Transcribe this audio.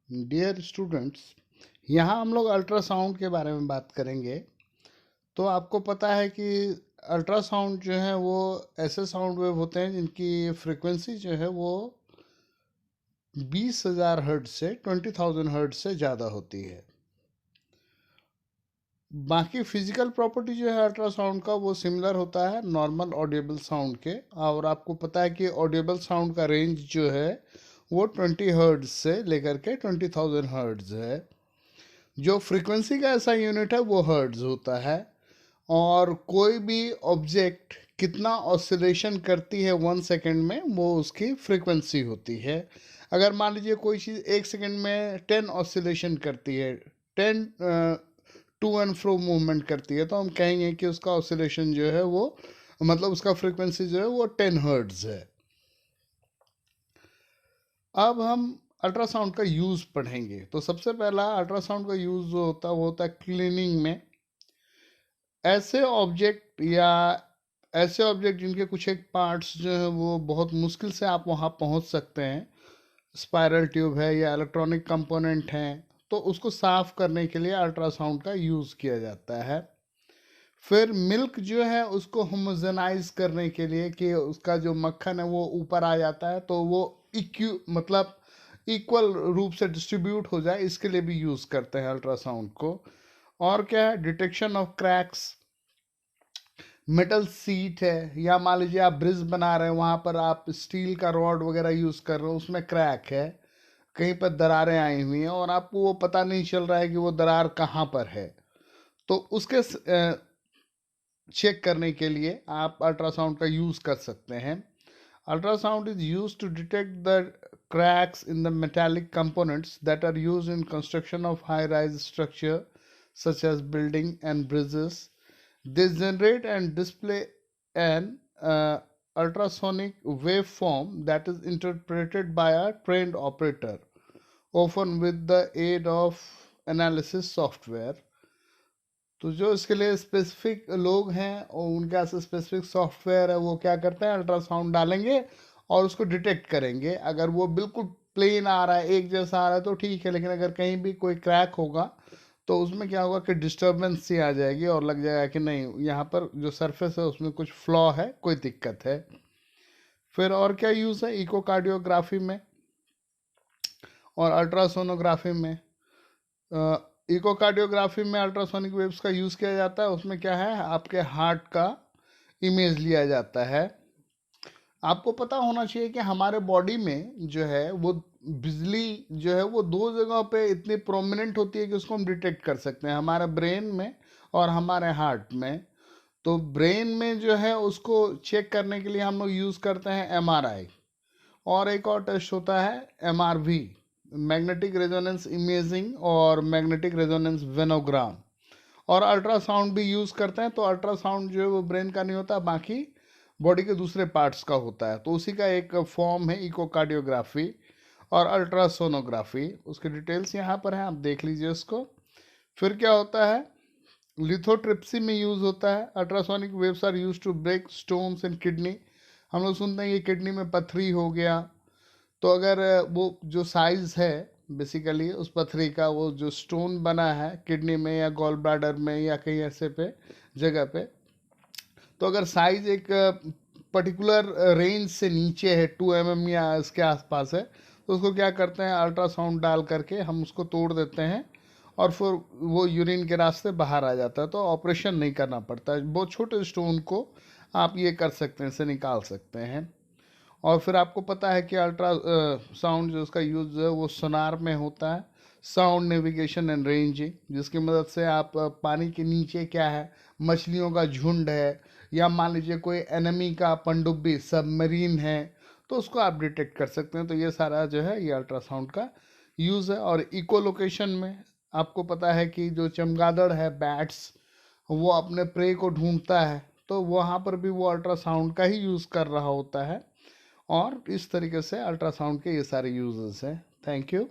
Dear students, यहाँ हम लोग अल्ट्रासाउंड के बारे में बात करेंगे। तो आपको पता है कि अल्ट्रासाउंड जो है वो ऐसे साउंड वेव होते हैं जिनकी फ्रीक्वेंसी जो है वो 20,000 हर्ट्ज से 20,000 हर्ट्ज से ज़्यादा होती है। बाकी फिजिकल प्रॉपर्टी जो है अल्ट्रासाउंड का वो सिमिलर होता है नॉर्मल ऑडिएबल साउंड के। और आपको पता है कि ऑडिएबल साउंड का रेंज जो है वो 20 हर्ट्ज से लेकर के 20,000 हर्ट्ज है। जो फ्रीक्वेंसी का ऐसा यूनिट है वो हर्ट्ज होता है। और कोई भी ऑब्जेक्ट कितना ऑसिलेशन करती है 1 सेकेंड में वो उसकी फ्रीक्वेंसी होती है। अगर मान लीजिए कोई चीज़ 1 सेकेंड में 10 ऑसिलेशन करती है, 10 टू एंड फ्रो मूवमेंट करती है, तो हम कहेंगे कि उसका ऑसिलेशन जो है वो मतलब उसका फ्रीक्वेंसी जो है वो 10 हर्ट्ज है। अब हम अल्ट्रासाउंड का यूज़ पढ़ेंगे। तो सबसे पहला अल्ट्रासाउंड का यूज़ जो होता है वो होता है क्लीनिंग में। ऐसे ऑब्जेक्ट जिनके कुछ एक पार्ट्स जो है वो बहुत मुश्किल से आप वहाँ पहुँच सकते हैं, स्पायरल ट्यूब है या इलेक्ट्रॉनिक कंपोनेंट हैं, तो उसको साफ करने के लिए अल्ट्रासाउंड का यूज़ किया जाता है। फिर मिल्क जो है उसको होमोजेनाइज करने के लिए कि उसका जो मक्खन है वो ऊपर आ जाता है, तो वो मतलब इक्वल रूप से डिस्ट्रीब्यूट हो जाए, इसके लिए भी यूज़ करते हैं अल्ट्रासाउंड को। और क्या है, detection of cracks. Metal seat है या मान लीजिए आप ब्रिज बना रहे हैं, वहाँ पर आप स्टील का रॉड वगैरह यूज़ कर रहे हो, उसमें क्रैक है, कहीं पर दरारें आई हुई हैं और आपको वो पता नहीं चल रहा है कि वो दरार कहाँ पर है, तो उसके चेक करने के लिए आप अल्ट्रासाउंड का यूज़ कर सकते हैं। Ultrasound is use to detect the cracks in the metallic components that are used in construction of high-rise structure such as building and bridges. They generate and display an ultrasonic waveform that is interpreted by a trained operator, often with the aid of analysis software. तो जो इसके लिए specific लोग हैं और उनके पास specific software है, वो क्या करते हैं, अल्ट्रासाउंड डालेंगे और उसको डिटेक्ट करेंगे। अगर वो बिल्कुल प्लेन आ रहा है, एक जैसा आ रहा है, तो ठीक है, लेकिन अगर कहीं भी कोई क्रैक होगा तो उसमें क्या होगा कि डिस्टर्बेंस सी आ जाएगी और लग जाएगा कि नहीं, यहाँ पर जो सरफेस है उसमें कुछ फ्लॉ है, कोई दिक्कत है। फिर और क्या यूज़ है इकोकार्डियोग्राफी में और अल्ट्रासोनोग्राफी में। इकोकार्डियोग्राफी में अल्ट्रासोनिक वेव्स का यूज़ किया जाता है। उसमें क्या है, आपके हार्ट का इमेज लिया जाता है। आपको पता होना चाहिए कि हमारे बॉडी में जो है वो बिजली जो है वो दो जगह पे इतनी प्रोमिनेंट होती है कि उसको हम डिटेक्ट कर सकते हैं, हमारे ब्रेन में और हमारे हार्ट में। तो ब्रेन में जो है उसको चेक करने के लिए हम लोग यूज़ करते हैं एमआरआई, और एक और टेस्ट होता है एमआरवी, मैग्नेटिक रेजोनेंस इमेजिंग और मैग्नेटिक रेजोनेंस वेनोग्राम। और अल्ट्रासाउंड भी यूज़ करते हैं। तो अल्ट्रासाउंड जो है वो ब्रेन का नहीं होता, बाकी बॉडी के दूसरे पार्ट्स का होता है, तो उसी का एक फॉर्म है इकोकार्डियोग्राफी और अल्ट्रासोनोग्राफी। उसकी डिटेल्स यहाँ पर हैं, आप देख लीजिए उसको। फिर क्या होता है, लिथोट्रिप्सी में यूज़ होता है। Ultrasonic waves are use to break stones in kidney. हम लोग सुनते हैं कि किडनी में पथरी हो गया, तो अगर वो जो साइज है बेसिकली उस पथरी का, वो जो स्टोन बना है किडनी में या गॉल ब्लैडर में या कहीं ऐसे पे जगह पे, तो अगर साइज एक पर्टिकुलर रेंज से नीचे है, 2 mm या इसके आसपास है, तो उसको क्या करते हैं, अल्ट्रासाउंड डाल करके हम उसको तोड़ देते हैं और फिर वो यूरिन के रास्ते बाहर आ जाता है, तो ऑपरेशन नहीं करना पड़ता है। बहुत छोटे स्टोन को आप ये कर सकते हैं, इसे निकाल सकते हैं। और फिर आपको पता है कि अल्ट्रा साउंड जो उसका यूज़ है वो सोनार में होता है, साउंड नेविगेशन एंड रेंजिंग, जिसकी मदद से आप पानी के नीचे क्या है, मछलियों का झुंड है, या मान लीजिए कोई एनिमी का पनडुब्बी सबमरीन है, तो उसको आप डिटेक्ट कर सकते हैं। तो ये सारा जो है ये अल्ट्रासाउंड का यूज़ है। और इको लोकेशन में आपको पता है कि जो चमगादड़ है, बैट्स, वो अपने प्रे को ढूंढता है, तो वहाँ पर भी वो अल्ट्रासाउंड का ही यूज़ कर रहा होता है। और इस तरीके से अल्ट्रासाउंड के ये सारे यूजेस हैं। Thank you.